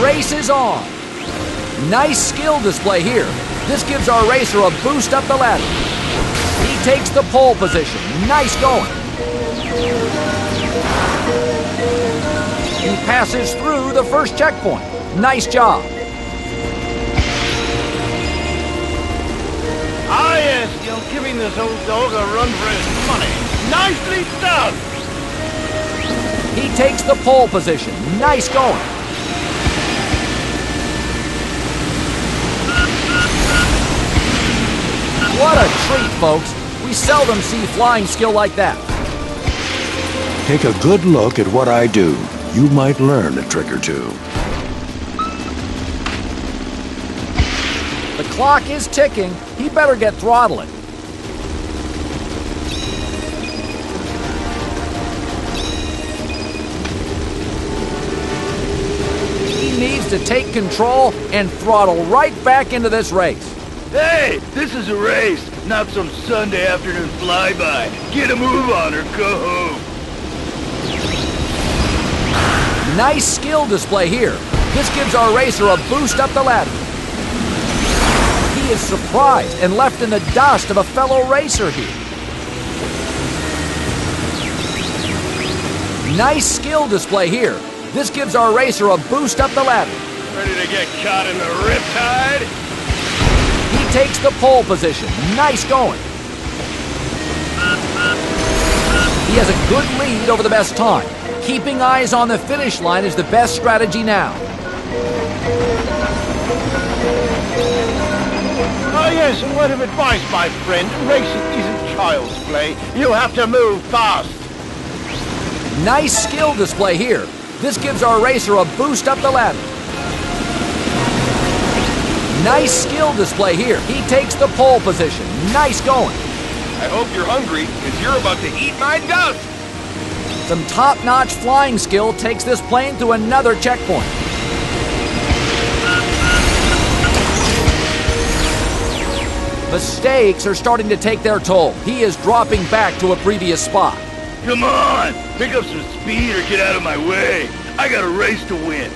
race is on. Nice skill display here. This gives our racer a boost up the ladder. He takes the pole position. Nice going. He passes through the first checkpoint. Nice job. Ah, yes, you're giving this old dog a run for his money. Nicely done. He takes the pole position. Nice going. What a treat, folks. We seldom see flying skill like that. Take a good look at what I do. You might learn a trick or two. The clock is ticking. He better get throttling. He needs to take control and throttle right back into this race. Hey, this is a race, not some Sunday afternoon flyby. Get a move on or go home. Nice skill display here. This gives our racer a boost up the ladder. He is surprised and left in the dust of a fellow racer here. Nice skill display here. This gives our racer a boost up the ladder. Ready to get caught in the riptide? He takes the pole position. Nice going. He has a good lead over the best time. Keeping eyes on the finish line is the best strategy now. Oh yes, a word of advice, my friend. Racing isn't child's play. You have to move fast. Nice skill display here. This gives our racer a boost up the ladder. Nice skill display here. He takes the pole position. Nice going. I hope you're hungry, because you're about to eat my dust. Some top-notch flying skill takes this plane to another checkpoint. Mistakes are starting to take their toll. He is dropping back to a previous spot. Come on, pick up some speed or get out of my way. I got a race to win.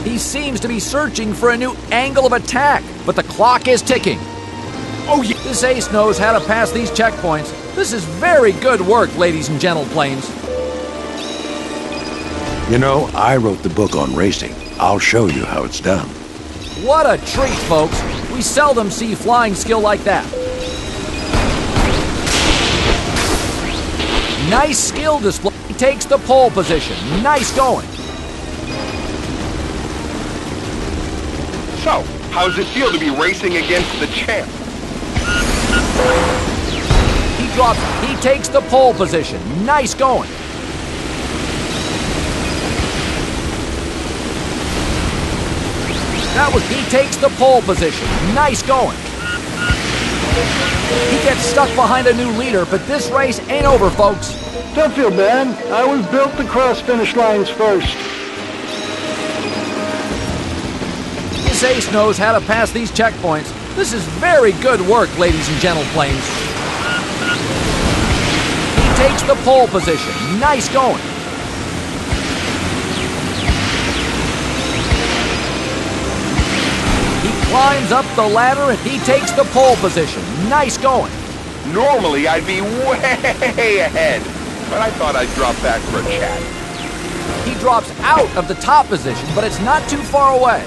He seems to be searching for a new angle of attack, but the clock is ticking. Oh yeah, this ace knows how to pass these checkpoints. This is very good work, ladies and gentle planes. You know, I wrote the book on racing. I'll show you how it's done. What a treat, folks. We seldom see flying skill like that. Nice skill display. He takes the pole position. Nice going. So, how does it feel to be racing against the champ? He takes the pole position. Nice going. He takes the pole position. Nice going. He gets stuck behind a new leader, but this race ain't over, folks. Don't feel bad. I was built to cross finish lines first. This ace knows how to pass these checkpoints. This is very good work, ladies and gentle planes. He takes the pole position. Nice going. Climbs up the ladder and he takes the pole position. Nice going. Normally, I'd be way ahead, but I thought I'd drop back for a chat. He drops out of the top position, but it's not too far away.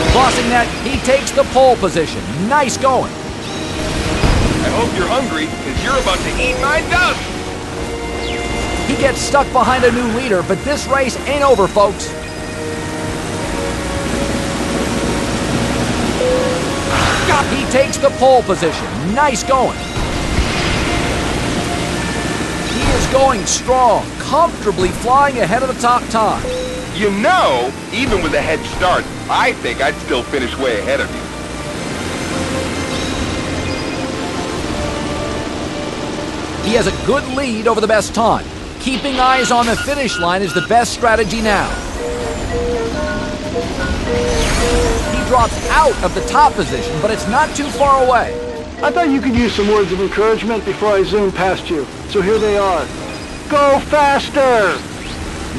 Crossing that, he takes the pole position. Nice going. I hope you're hungry, because you're about to eat my dust. He gets stuck behind a new leader, but this race ain't over, folks. He takes the pole position. Nice going. He is going strong, comfortably flying ahead of the top time. You know, even with a head start, I think I'd still finish way ahead of you. He has a good lead over the best time. Keeping eyes on the finish line is the best strategy now. He drops out of the top position, but it's not too far away. I thought you could use some words of encouragement before I zoom past you. So here they are. Go faster!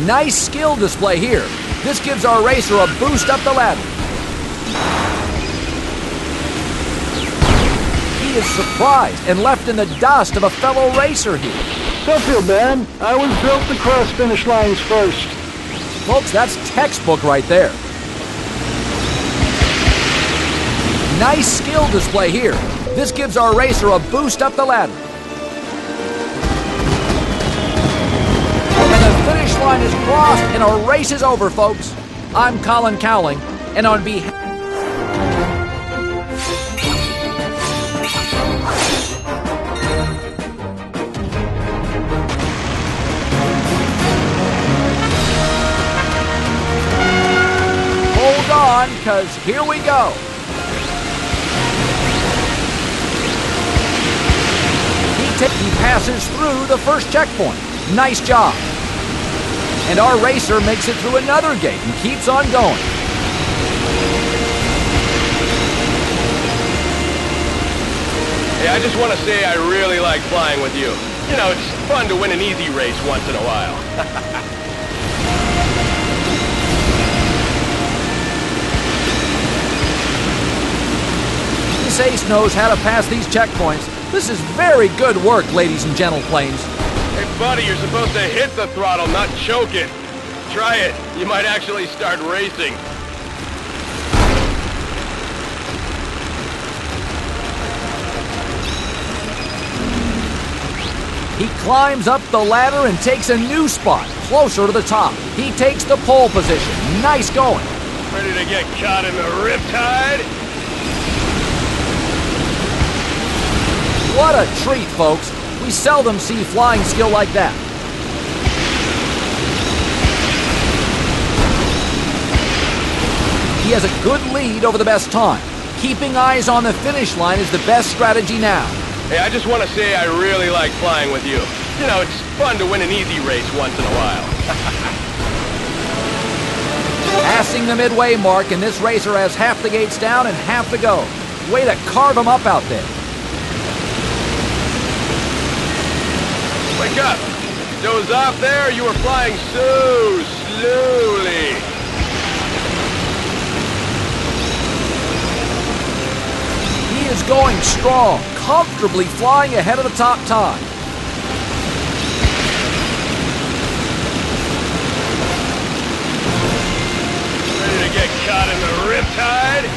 Nice skill display here. This gives our racer a boost up the ladder. He is surprised and left in the dust of a fellow racer here. Don't feel bad. I was built to cross finish lines first. Folks, that's textbook right there. Nice skill display here. This gives our racer a boost up the ladder. And the finish line is crossed and our race is over, folks. I'm Colin Cowling, and on behalf... Hold on, because here we go. He passes through the first checkpoint. Nice job. And our racer makes it through another gate and keeps on going. Hey, I just want to say I really like flying with you. You know, it's fun to win an easy race once in a while. This ace knows how to pass these checkpoints. This is very good work, ladies and gentleplanes. Hey, buddy, you're supposed to hit the throttle, not choke it. Try it. You might actually start racing. He climbs up the ladder and takes a new spot, closer to the top. He takes the pole position. Nice going. Ready to get caught in the riptide? What a treat, folks. We seldom see flying skill like that. He has a good lead over the best time. Keeping eyes on the finish line is the best strategy now. Hey, I just want to say I really like flying with you. You know, it's fun to win an easy race once in a while. Passing the midway mark, and this racer has half the gates down and half to go. Way to carve him up out there. Wake up! Doze off there, you were flying so slowly. He is going strong, comfortably flying ahead of the top time. Ready to get caught in the riptide?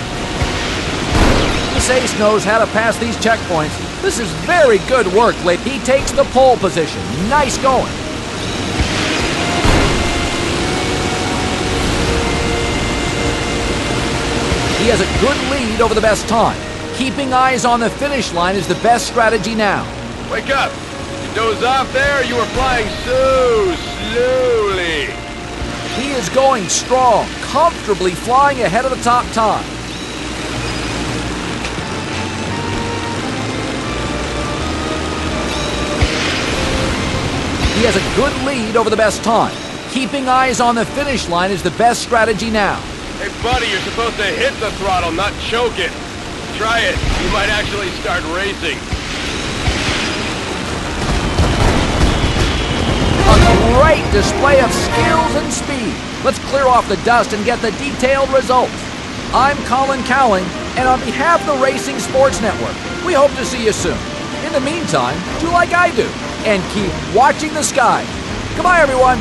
This ace knows how to pass these checkpoints. This is very good work, lady. He takes the pole position. Nice going. He has a good lead over the best time. Keeping eyes on the finish line is the best strategy now. Wake up! You doze off there, you were flying so slowly. He is going strong, comfortably flying ahead of the top time. He has a good lead over the best time. Keeping eyes on the finish line is the best strategy now. Hey, buddy, you're supposed to hit the throttle, not choke it. Try it. You might actually start racing. A great display of skills and speed. Let's clear off the dust and get the detailed results. I'm Colin Cowling, and on behalf of the Racing Sports Network, we hope to see you soon. In the meantime, do like I do and keep watching the skies. Goodbye, everyone.